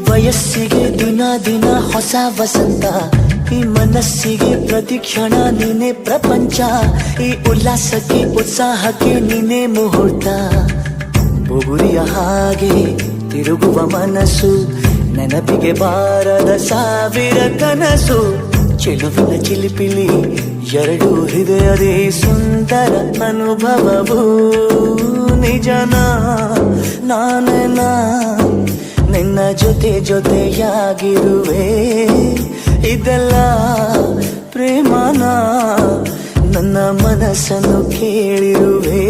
ವಯಸ್ಸಿಗೆ ದಿನ ದಿನ ಹೊಸ ವಸಂತ, ಈ ಮನಸ್ಸಿಗೆ ಪ್ರತಿ ಕ್ಷಣ ನೀನೆ ಪ್ರಪಂಚ, ಈ ಉಲ್ಲಾಸಕ್ಕೆ ಉತ್ಸಾಹಕ್ಕೆ ನೀನೆ ಮುಹೂರ್ತ. ಬುಗುರಿಯ ಹಾಗೆ ತಿರುಗುವ ಮನಸ್ಸು, ನೆನಪಿಗೆ ಬಾರದ ಸಾವಿರ ಕನಸು. ಚೆಲುವಿನ ಚಿಲಿಪಿಲಿ ಎರಡು ಹೃದಯದೇ ಸುಂದರ ಅನುಭವವು. ನಿಜನ ನಾನ ನಿನ್ನ ಜೊತೆ ಜೊತೆಯಾಗಿರುವೆ, ಇದೆಲ್ಲ ಪ್ರೇಮನ ನನ್ನ ಮನಸ್ಸನ್ನು ಕೇಳಿರುವೆ.